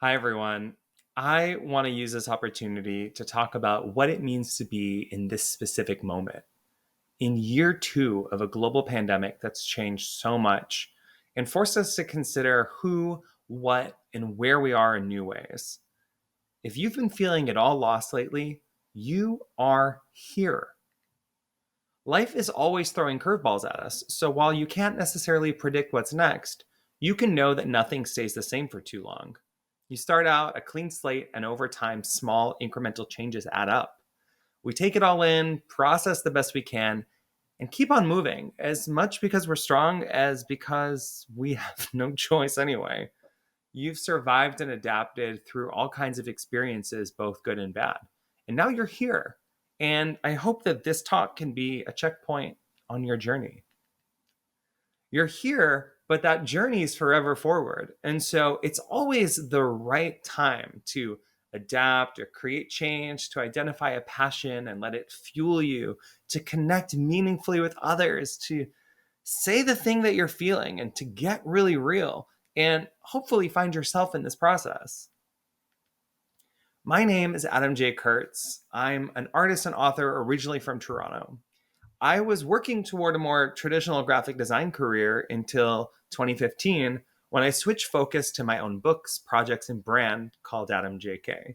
Hi, everyone. I want to use this opportunity to talk about what it means to be in this specific moment. In year two of a global pandemic that's changed so much and forced us to consider who, what, and where we are in new ways. If you've been feeling it all lost lately, you are here. Life is always throwing curveballs at us, so while you can't necessarily predict what's next, you can know that nothing stays the same for too long. You start out a clean slate, and over time, small incremental changes add up. We take it all in, process the best we can, and keep on moving, as much because we're strong as because we have no choice anyway. You've survived and adapted through all kinds of experiences, both good and bad. And now you're here. And I hope that this talk can be a checkpoint on your journey. You're here, but that journey is forever forward. And so it's always the right time to adapt or create change, to identify a passion and let it fuel you, to connect meaningfully with others, to say the thing that you're feeling, and to get really real and hopefully find yourself in this process. My name is Adam J. Kurtz. I'm an artist and author originally from Toronto. I was working toward a more traditional graphic design career until 2015 when I switched focus to my own books, projects, and brand called Adam JK.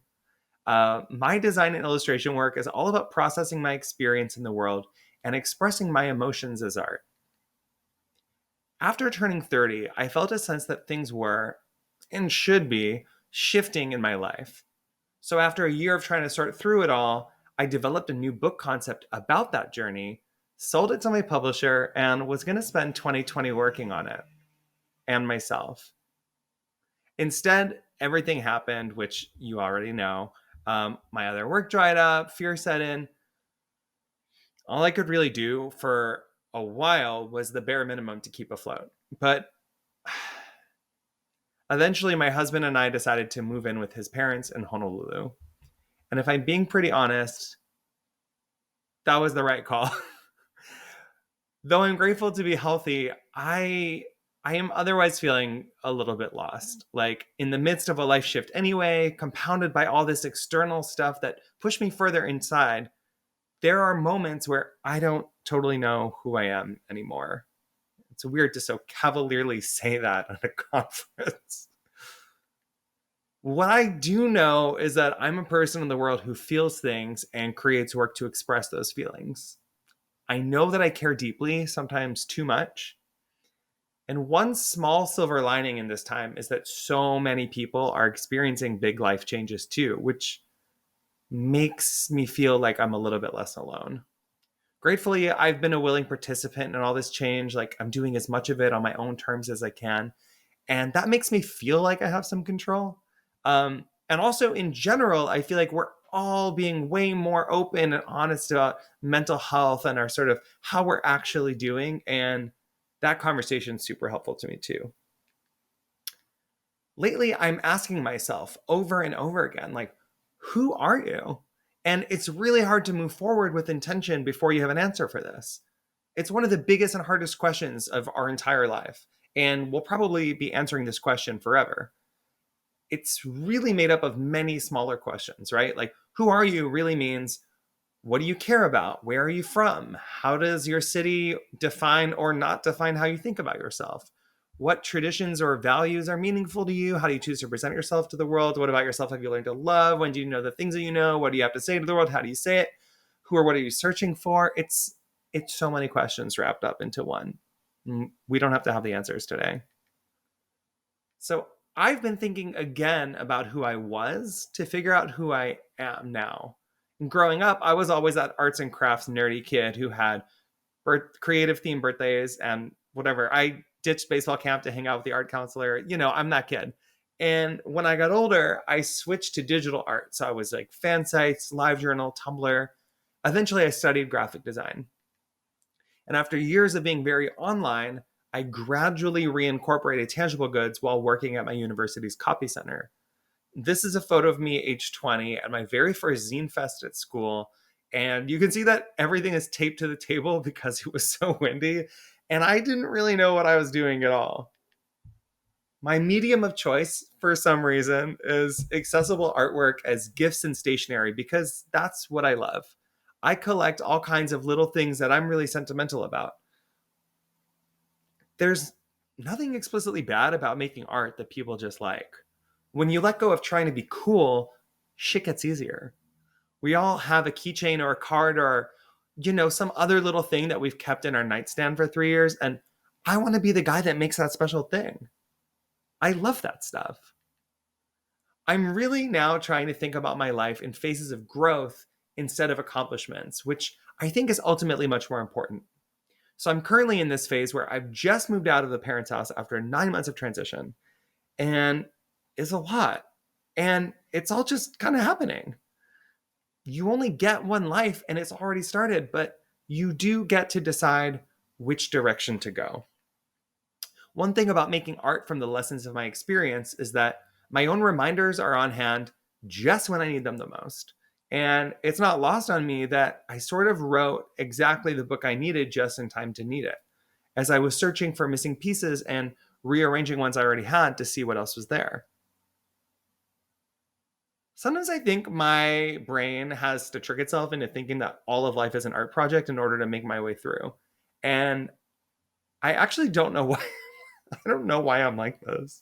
My design and illustration work is all about processing my experience in the world and expressing my emotions as art. After turning 30, I felt a sense that things were, and should be, shifting in my life. So after a year of trying to sort through it all, I developed a new book concept about that journey, sold it to my publisher, and was going to spend 2020 working on it and myself. Instead, everything happened, which you already know. My other work dried up, fear set in. All I could really do for a while was the bare minimum to keep afloat. But eventually, my husband and I decided to move in with his parents in Honolulu. And if I'm being pretty honest, that was the right call. Though I'm grateful to be healthy, I am otherwise feeling a little bit lost. Like in the midst of a life shift anyway, compounded by all this external stuff that pushed me further inside, there are moments where I don't totally know who I am anymore. It's weird to so cavalierly say that at a conference. What I do know is that I'm a person in the world who feels things and creates work to express those feelings. I know that I care deeply, sometimes too much. And one small silver lining in this time is that so many people are experiencing big life changes too, which makes me feel like I'm a little bit less alone. Gratefully, I've been a willing participant in all this change. Like I'm doing as much of it on my own terms as I can. And that makes me feel like I have some control. And also, in general, I feel like we're all being way more open and honest about mental health and our sort of how we're actually doing. And that conversation is super helpful to me too. Lately, I'm asking myself over and over again, like, who are you? And it's really hard to move forward with intention before you have an answer for this. It's one of the biggest and hardest questions of our entire life. And we'll probably be answering this question forever. It's really made up of many smaller questions, right? Like, who are you really means, what do you care about? Where are you from? How does your city define or not define how you think about yourself? What traditions or values are meaningful to you? How do you choose to present yourself to the world? What about yourself have you learned to love? When do you know the things that you know? What do you have to say to the world? How do you say it? Who or what are you searching for? It's so many questions wrapped up into one. We don't have to have the answers today. So I've been thinking again about who I was to figure out who I am now. And growing up, I was always that arts and crafts nerdy kid who had creative themed birthdays and whatever. I ditched baseball camp to hang out with the art counselor. I'm that kid. And when I got older, I switched to digital art. So I was like fan sites, LiveJournal, Tumblr. Eventually, I studied graphic design. And after years of being very online, I gradually reincorporated tangible goods while working at my university's copy center. This is a photo of me age 20 at my very first zine fest at school. And you can see that everything is taped to the table because it was so windy. And I didn't really know what I was doing at all. My medium of choice, for some reason, is accessible artwork as gifts and stationery because that's what I love. I collect all kinds of little things that I'm really sentimental about. There's nothing explicitly bad about making art that people just like. When you let go of trying to be cool, shit gets easier. We all have a keychain or a card or, some other little thing that we've kept in our nightstand for 3 years. And I want to be the guy that makes that special thing. I love that stuff. I'm really now trying to think about my life in phases of growth instead of accomplishments, which I think is ultimately much more important. So I'm currently in this phase where I've just moved out of the parents' house after 9 months of transition, and it's a lot. And it's all just kind of happening. You only get one life and it's already started, but you do get to decide which direction to go. One thing about making art from the lessons of my experience is that my own reminders are on hand just when I need them the most. And it's not lost on me that I sort of wrote exactly the book I needed just in time to need it, as I was searching for missing pieces and rearranging ones I already had to see what else was there. Sometimes I think my brain has to trick itself into thinking that all of life is an art project in order to make my way through. And I actually don't know why. I don't know why I'm like this.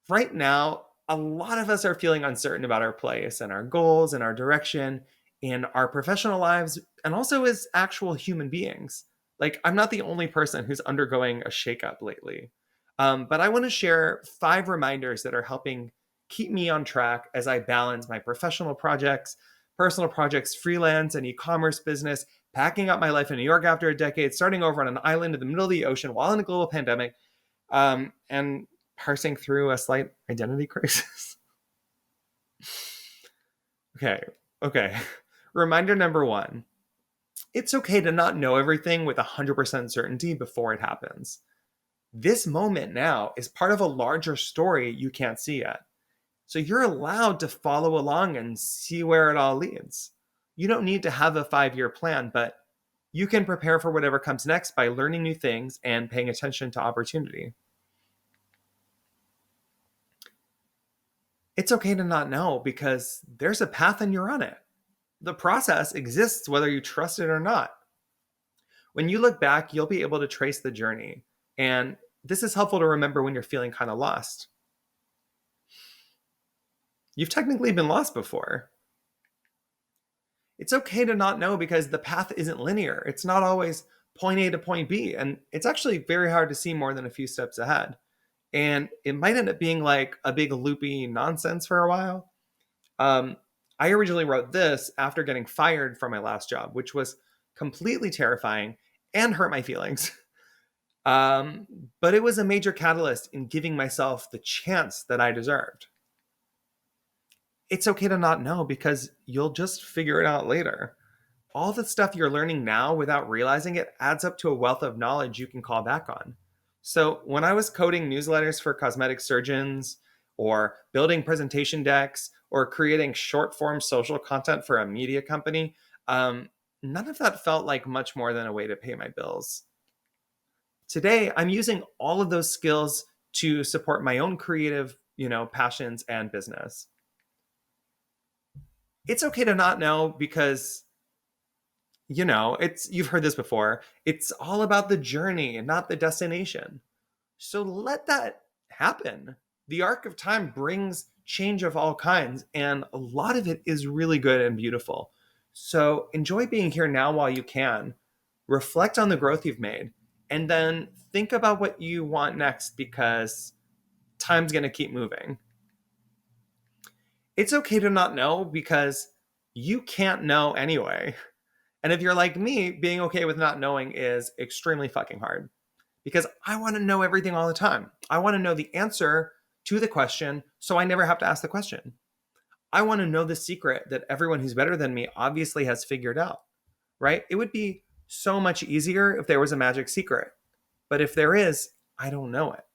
Right now, a lot of us are feeling uncertain about our place and our goals and our direction in our professional lives and also as actual human beings. Like, I'm not the only person who's undergoing a shakeup lately. But I want to share 5 reminders that are helping keep me on track as I balance my professional projects, personal projects, freelance, and e commerce business, packing up my life in New York after a decade, starting over on an island in the middle of the ocean while in a global pandemic, and parsing through a slight identity crisis. Okay, okay. Reminder number 1. It's okay to not know everything with 100% certainty before it happens. This moment now is part of a larger story you can't see yet. So you're allowed to follow along and see where it all leads. You don't need to have a 5-year plan, but you can prepare for whatever comes next by learning new things and paying attention to opportunity. It's okay to not know because there's a path and you're on it. The process exists whether you trust it or not. When you look back, you'll be able to trace the journey. And this is helpful to remember when you're feeling kind of lost. You've technically been lost before. It's okay to not know because the path isn't linear. It's not always point A to point B. And it's actually very hard to see more than a few steps ahead. And it might end up being like a big loopy nonsense for a while. I originally wrote this after getting fired from my last job, which was completely terrifying and hurt my feelings. But it was a major catalyst in giving myself the chance that I deserved. It's okay to not know because you'll just figure it out later. All the stuff you're learning now without realizing it adds up to a wealth of knowledge you can call back on. So when I was coding newsletters for cosmetic surgeons, or building presentation decks, or creating short form social content for a media company, none of that felt like much more than a way to pay my bills. Today, I'm using all of those skills to support my own creative, passions and business. It's okay to not know because you've heard this before. It's all about the journey and not the destination. So let that happen. The arc of time brings change of all kinds, and a lot of it is really good and beautiful. So enjoy being here now while you can. Reflect on the growth you've made, and then think about what you want next because time's going to keep moving. It's okay to not know because you can't know anyway. And if you're like me, being okay with not knowing is extremely fucking hard because I want to know everything all the time. I want to know the answer to the question so I never have to ask the question. I want to know the secret that everyone who's better than me obviously has figured out, right? It would be so much easier if there was a magic secret. But if there is, I don't know it.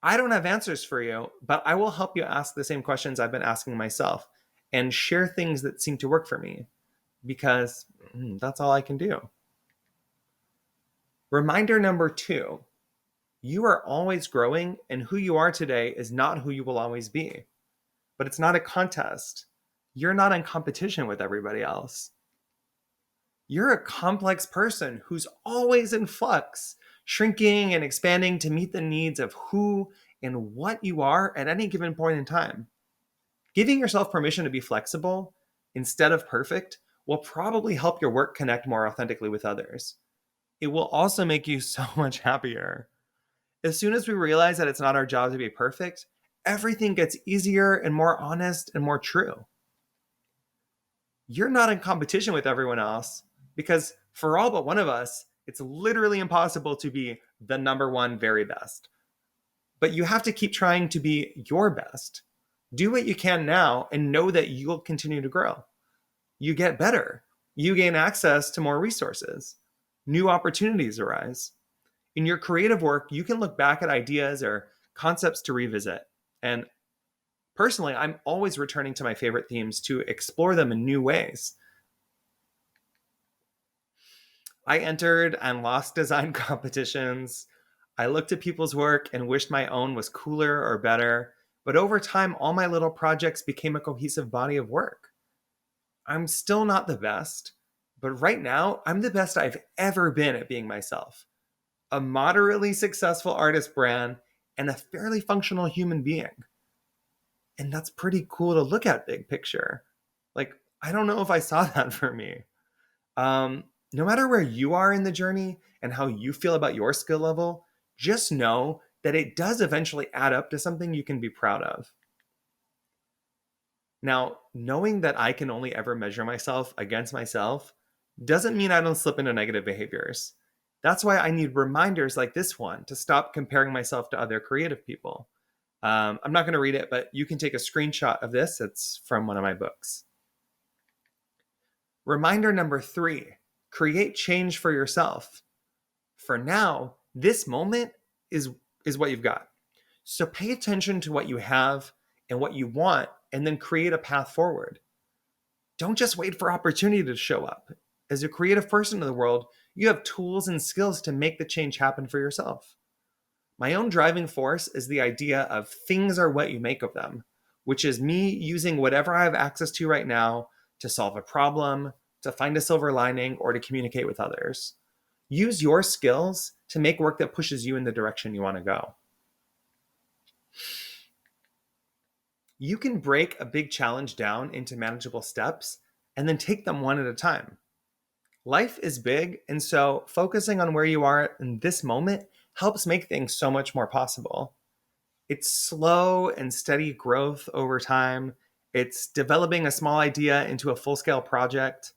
I don't have answers for you, but I will help you ask the same questions I've been asking myself and share things that seem to work for me because that's all I can do. Reminder number 2, You are always growing, and who you are today is not who you will always be. But it's not a contest. You're not in competition with everybody else. You're a complex person who's always in flux, shrinking and expanding to meet the needs of who and what you are at any given point in time. Giving yourself permission to be flexible instead of perfect will probably help your work connect more authentically with others. It will also make you so much happier. As soon as we realize that it's not our job to be perfect, everything gets easier and more honest and more true. You're not in competition with everyone else because for all but one of us, it's literally impossible to be the number one very best. But you have to keep trying to be your best. Do what you can now and know that you'll continue to grow. You get better. You gain access to more resources. New opportunities arise. In your creative work, you can look back at ideas or concepts to revisit. And personally, I'm always returning to my favorite themes to explore them in new ways. I entered and lost design competitions. I looked at people's work and wished my own was cooler or better. But over time, all my little projects became a cohesive body of work. I'm still not the best, but right now, I'm the best I've ever been at being myself. A moderately successful artist brand and a fairly functional human being. And that's pretty cool to look at big picture. Like, I don't know if I saw that for me. No matter where you are in the journey and how you feel about your skill level, just know that it does eventually add up to something you can be proud of. Now, knowing that I can only ever measure myself against myself doesn't mean I don't slip into negative behaviors. That's why I need reminders like this one to stop comparing myself to other creative people. I'm not going to read it, but you can take a screenshot of this. It's from one of my books. Reminder number 3, create change for yourself. For now, this moment is what you've got. So pay attention to what you have and what you want, and then create a path forward. Don't just wait for opportunity to show up. As a creative person in the world, you have tools and skills to make the change happen for yourself. My own driving force is the idea of things are what you make of them, which is me using whatever I have access to right now to solve a problem, to find a silver lining, or to communicate with others. Use your skills to make work that pushes you in the direction you want to go. You can break a big challenge down into manageable steps and then take them one at a time. Life is big, and so focusing on where you are in this moment helps make things so much more possible. It's slow and steady growth over time. It's developing a small idea into a full-scale project.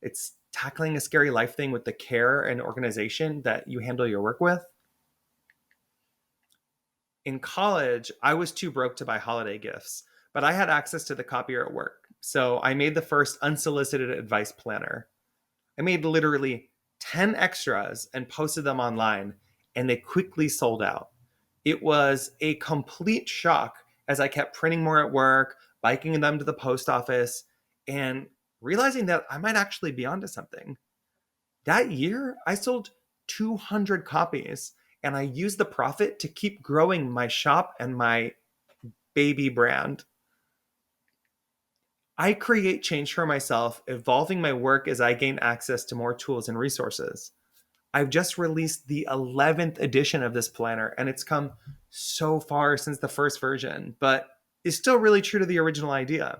It's tackling a scary life thing with the care and organization that you handle your work with. In college, I was too broke to buy holiday gifts, but I had access to the copier at work. So I made the first unsolicited advice planner. I made literally 10 extras and posted them online, and they quickly sold out. It was a complete shock as I kept printing more at work, biking them to the post office, and realizing that I might actually be onto something. That year, I sold 200 copies, and I used the profit to keep growing my shop and my baby brand. I create change for myself, evolving my work as I gain access to more tools and resources. I've just released the 11th edition of this planner, and it's come so far since the first version, but is still really true to the original idea.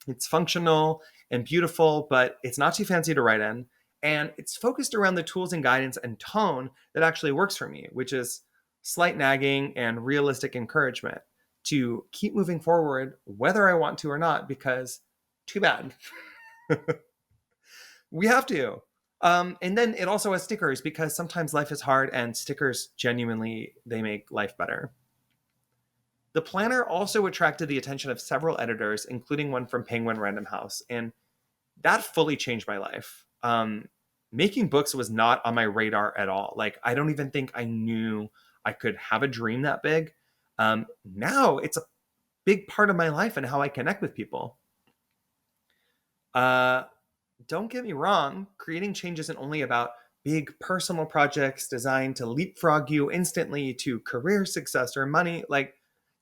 It's functional and beautiful, but it's not too fancy to write in. And it's focused around the tools and guidance and tone that actually works for me, which is slight nagging and realistic encouragement to keep moving forward, whether I want to or not, because too bad. We have to. And then it also has stickers because sometimes life is hard and stickers genuinely, they make life better. The planner also attracted the attention of several editors, including one from Penguin Random House, and that fully changed my life. Making books was not on my radar at all. Like, I don't even think I knew I could have a dream that big. Now it's a big part of my life and how I connect with people. Don't get me wrong, creating change isn't only about big personal projects designed to leapfrog you instantly to career success or money. Like,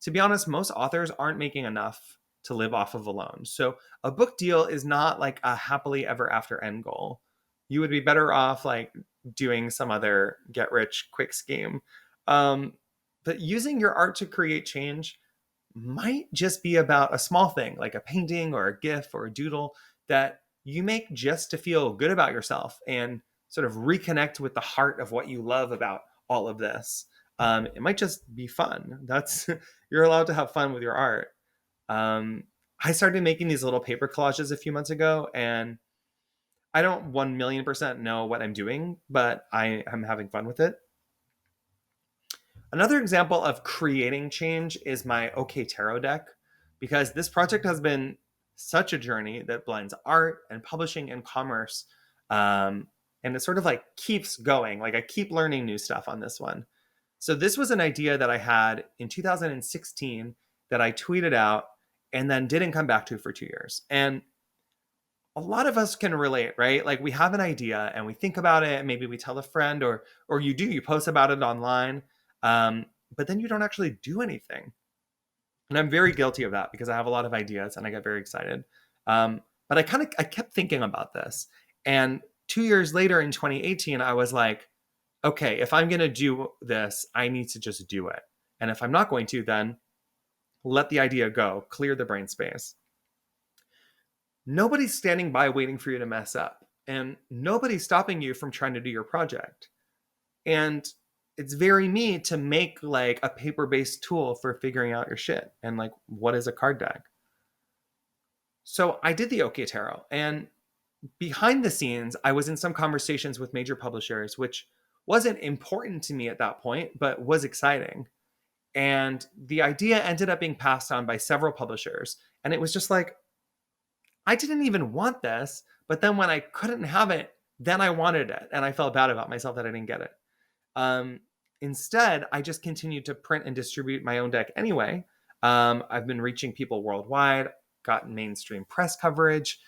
to be honest, most authors aren't making enough to live off of alone. So a book deal is not like a happily ever after end goal. You would be better off like doing some other get rich quick scheme. Um, but using your art to create change might just be about a small thing like a painting or a GIF or a doodle that you make just to feel good about yourself and sort of reconnect with the heart of what you love about all of this. It might just be fun. That's you're allowed to have fun with your art. I started making these little paper collages a few months ago, and I don't 1,000,000% know what I'm doing, but I am having fun with it. Another example of creating change is my OK Tarot deck, because this project has been such a journey that blends art and publishing and commerce. And it sort of like keeps going. Like I keep learning new stuff on this one. So this was an idea that I had in 2016 that I tweeted out and then didn't come back to for 2 years. And a lot of us can relate, right? Like we have an idea and we think about it, and maybe we tell a friend, or you post about it online, um, but then you don't actually do anything. And I'm very guilty of that because I have a lot of ideas and I get very excited. But I kept thinking about this, and 2 years later in 2018, I was like, okay, if I'm going to do this, I need to just do it. And if I'm not going to, then let the idea go, clear the brain space. Nobody's standing by waiting for you to mess up, and nobody's stopping you from trying to do your project. And it's very me to make like a paper-based tool for figuring out your shit and like what is a card deck. So I did the OK Tarot, and behind the scenes, I was in some conversations with major publishers, which wasn't important to me at that point, but was exciting. And the idea ended up being passed on by several publishers. And it was just like, I didn't even want this, but then when I couldn't have it, then I wanted it. And I felt bad about myself that I didn't get it. Um, Instead, I just continued to print and distribute my own deck anyway. I've been reaching people worldwide, gotten mainstream press coverage,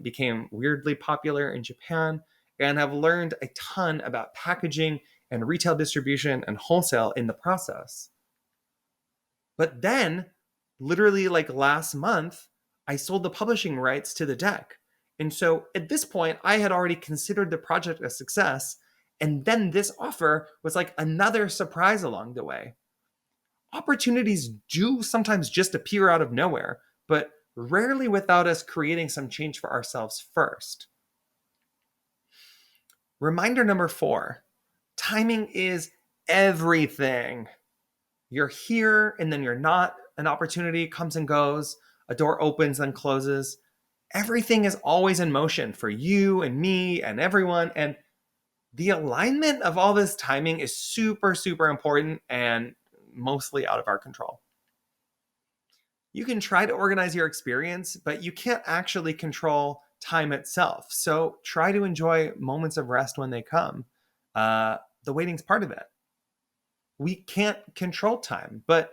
became weirdly popular in Japan, and have learned a ton about packaging and retail distribution and wholesale in the process. But then, literally like last month, I sold the publishing rights to the deck. And so at this point, I had already considered the project a success. And then this offer was like another surprise along the way. Opportunities do sometimes just appear out of nowhere, but rarely without us creating some change for ourselves first. Reminder number 4, timing is everything. You're here and then you're not. An opportunity comes and goes. A door opens and closes. Everything is always in motion for you and me and everyone. And the alignment of all this timing is super, super important and mostly out of our control. You can try to organize your experience, but you can't actually control time itself. So try to enjoy moments of rest when they come. The waiting's part of it. We can't control time, but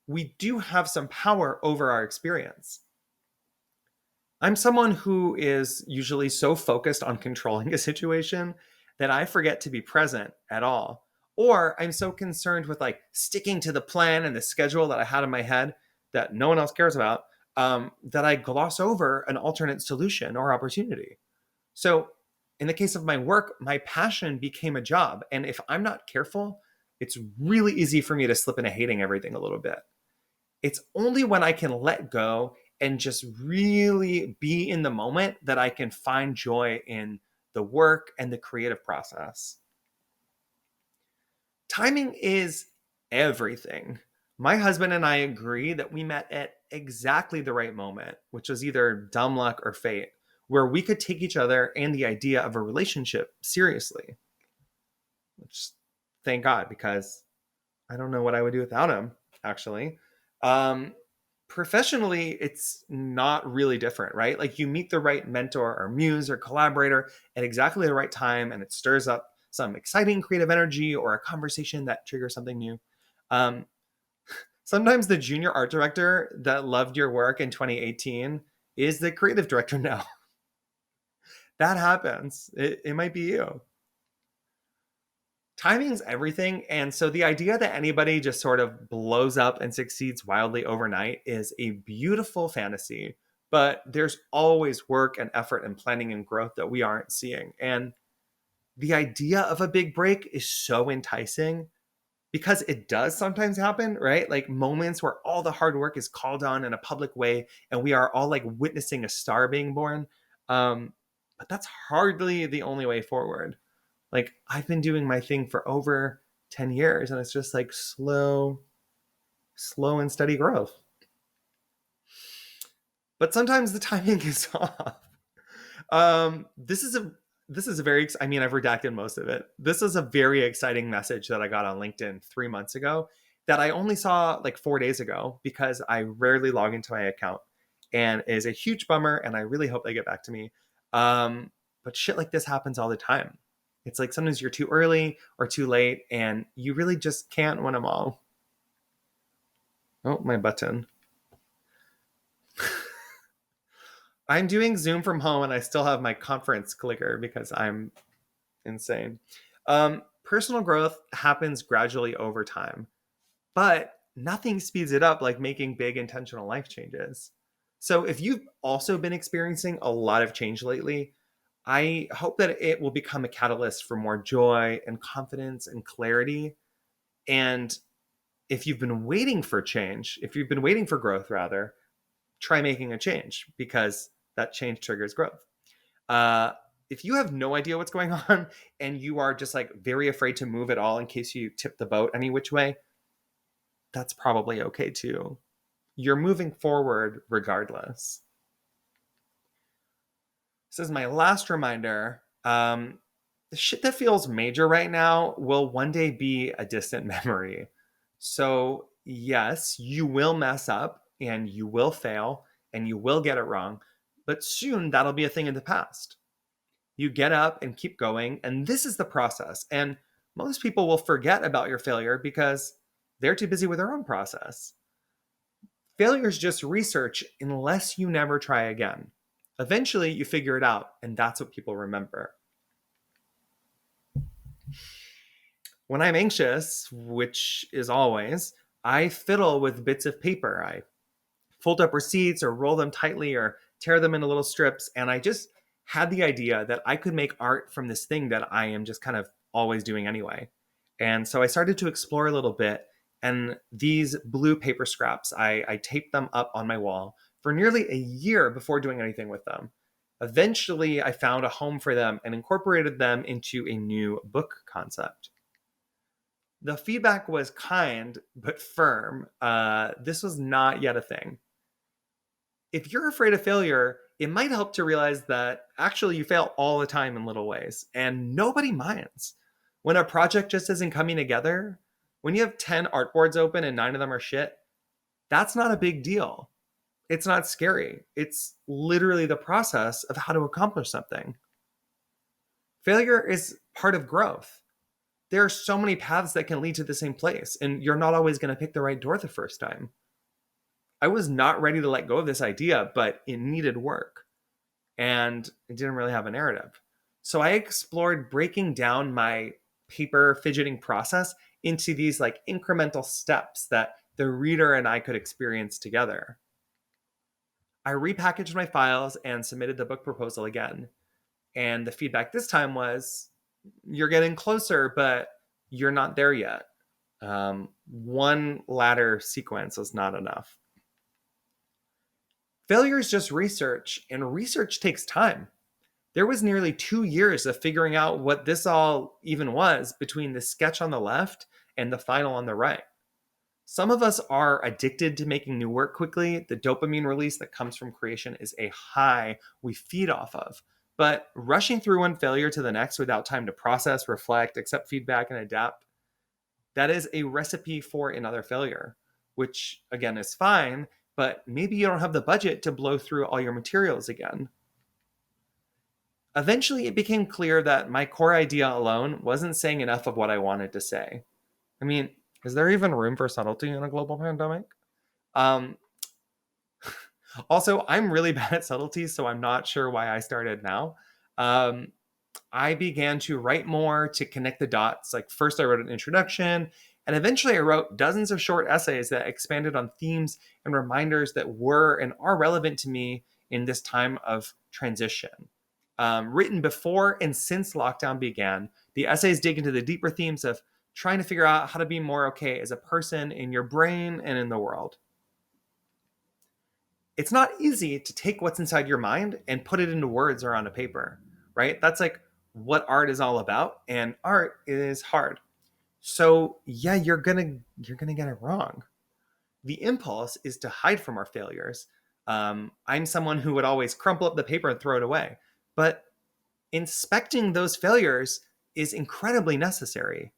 we do have some power over our experience. I'm someone who is usually so focused on controlling a situation that I forget to be present at all. Or I'm so concerned with like sticking to the plan and the schedule that I had in my head that no one else cares about, that I gloss over an alternate solution or opportunity. So in the case of my work, my passion became a job. And if I'm not careful, it's really easy for me to slip into hating everything a little bit. It's only when I can let go and just really be in the moment that I can find joy in the work and the creative process. Timing is everything. My husband and I agree that we met at exactly the right moment, which was either dumb luck or fate, where we could take each other and the idea of a relationship seriously. Which, thank God, because I don't know what I would do without him, actually. Professionally, it's not really different, right? Like you meet the right mentor or muse or collaborator at exactly the right time, and it stirs up some exciting creative energy or a conversation that triggers something new. Sometimes the junior art director that loved your work in 2018 is the creative director now. That happens. It might be you. Timing's everything. And so the idea that anybody just sort of blows up and succeeds wildly overnight is a beautiful fantasy. But there's always work and effort and planning and growth that we aren't seeing. And the idea of a big break is so enticing because it does sometimes happen, right? Like moments where all the hard work is called on in a public way and we are all like witnessing a star being born. But that's hardly the only way forward. Like I've been doing my thing for over 10 years and it's just like slow and steady growth. But sometimes the timing is off. This is a very, I mean, I've redacted most of it. This is a very exciting message that I got on LinkedIn 3 months ago that I only saw like 4 days ago because I rarely log into my account, and is a huge bummer. And I really hope they get back to me. But shit like this happens all the time. It's like sometimes you're too early or too late, and you really just can't win them all. Oh, my button. I'm doing Zoom from home and I still have my conference clicker because I'm insane. Personal growth happens gradually over time, but nothing speeds it up like making big intentional life changes. So if you've also been experiencing a lot of change lately, I hope that it will become a catalyst for more joy and confidence and clarity. And if you've been waiting for change, if you've been waiting for growth, rather, try making a change because that change triggers growth. Uh, if you have no idea what's going on and you are just like very afraid to move at all in case you tip the boat any which way, that's probably okay too. You're moving forward regardless. This is my last reminder. The shit that feels major right now will one day be a distant memory. So, yes, you will mess up and you will fail and you will get it wrong, but soon that'll be a thing in the past. You get up and keep going, and this is the process. And most people will forget about your failure because they're too busy with their own process. Failure is just research unless you never try again. Eventually, you figure it out, and that's what people remember. When I'm anxious, which is always, I fiddle with bits of paper. I fold up receipts or roll them tightly or tear them into little strips. And I just had the idea that I could make art from this thing that I am just kind of always doing anyway. And so I started to explore a little bit. And these blue paper scraps, I taped them up on my wall for nearly a year before doing anything with them. Eventually, I found a home for them and incorporated them into a new book concept. The feedback was kind but firm. This was not yet a thing. If you're afraid of failure, it might help to realize that actually you fail all the time in little ways, and nobody minds. When a project just isn't coming together, when you have 10 artboards open and 9 of them are shit, that's not a big deal. It's not scary. It's literally the process of how to accomplish something. Failure is part of growth. There are so many paths that can lead to the same place, and you're not always going to pick the right door the first time. I was not ready to let go of this idea, but it needed work and it didn't really have a narrative. So I explored breaking down my paper fidgeting process into these like incremental steps that the reader and I could experience together. I repackaged my files and submitted the book proposal again. And the feedback this time was, you're getting closer, but you're not there yet. One ladder sequence was not enough. Failure is just research, and research takes time. There was nearly 2 years of figuring out what this all even was between the sketch on the left and the final on the right. Some of us are addicted to making new work quickly. The dopamine release that comes from creation is a high we feed off of. But rushing through one failure to the next without time to process, reflect, accept feedback, and adapt, that is a recipe for another failure, which again is fine, but maybe you don't have the budget to blow through all your materials again. Eventually, it became clear that my core idea alone wasn't saying enough of what I wanted to say. I mean, is there even room for subtlety in a global pandemic? Um, Also, I'm really bad at subtlety, so I'm not sure why I started now. Um, I began to write more to connect the dots. Like first I wrote an introduction, and eventually I wrote dozens of short essays that expanded on themes and reminders that were and are relevant to me in this time of transition. Written before and since lockdown began, the essays dig into the deeper themes of trying to figure out how to be more okay as a person in your brain and in the world. It's not easy to take what's inside your mind and put it into words or on a paper, right? That's like what art is all about, and art is hard. So, yeah, you're going to get it wrong. The impulse is to hide from our failures. I'm someone who would always crumple up the paper and throw it away. But inspecting those failures is incredibly necessary.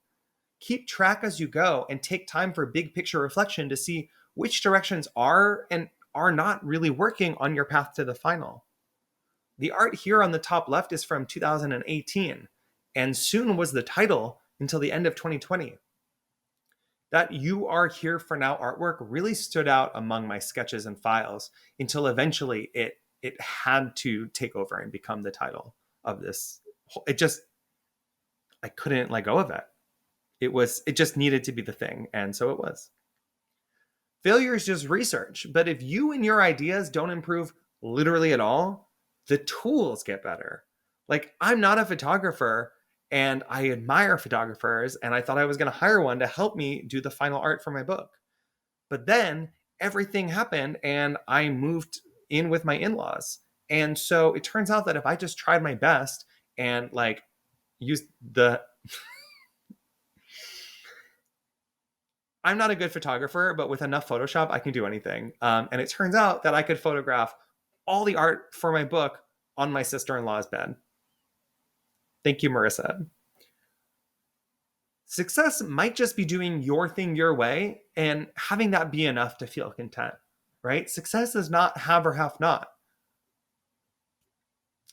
Keep track as you go and take time for big picture reflection to see which directions are and are not really working on your path to the final. The art here on the top left is from 2018, and soon was the title until the end of 2020. That "You Are Here for Now" artwork really stood out among my sketches and files until eventually it had to take over and become the title of this. I couldn't let go of it. It just needed to be the thing, and so it was. Failure is just research, but if you and your ideas don't improve literally at all, the tools get better. Like, I'm not a photographer, and I admire photographers, and I thought I was going to hire one to help me do the final art for my book. But then everything happened, and I moved in with my in-laws. And so it turns out that if I just tried my best and like used the I'm not a good photographer, but with enough Photoshop, I can do anything. And it turns out that I could photograph all the art for my book on my sister-in-law's bed. Thank you, Marissa. Success might just be doing your thing your way and having that be enough to feel content, right? Success is not have or have not.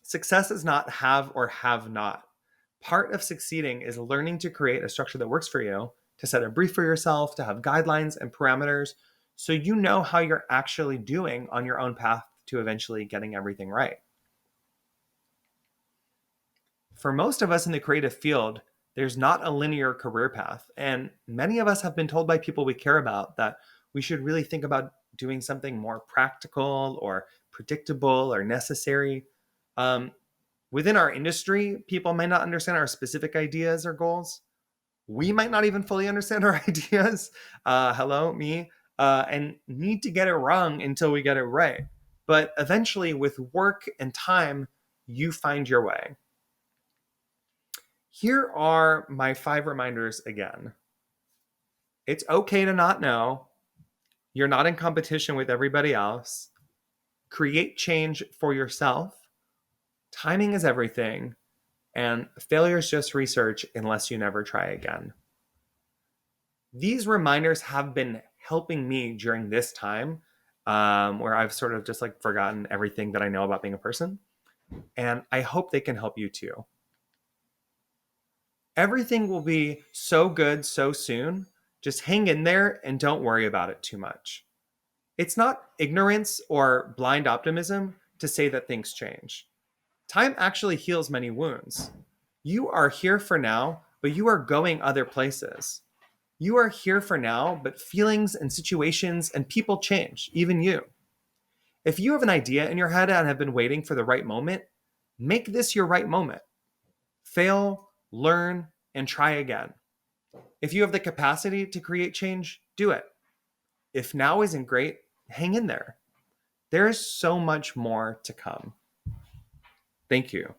Success is not have or have not. Part of succeeding is learning to create a structure that works for you, to set a brief for yourself, to have guidelines and parameters so you know how you're actually doing on your own path to eventually getting everything right. For most of us in the creative field, there's not a linear career path, and many of us have been told by people we care about that we should really think about doing something more practical or predictable or necessary. Within our industry, people might not understand our specific ideas or goals. We might not even fully understand our ideas. Hello, me. And need to get it wrong until we get it right. But eventually, with work and time, you find your way. Here are my 5 reminders again. It's okay to not know. You're not in competition with everybody else. Create change for yourself. Timing is everything. And failure is just research unless you never try again. These reminders have been helping me during this time where I've sort of just like forgotten everything that I know about being a person. And I hope they can help you too. Everything will be so good so soon. Just hang in there and don't worry about it too much. It's not ignorance or blind optimism to say that things change. Time actually heals many wounds. You are here for now, but you are going other places. You are here for now, but feelings and situations and people change, even you. If you have an idea in your head and have been waiting for the right moment, make this your right moment. Fail, learn, and try again. If you have the capacity to create change, do it. If now isn't great, hang in there. There is so much more to come. Thank you.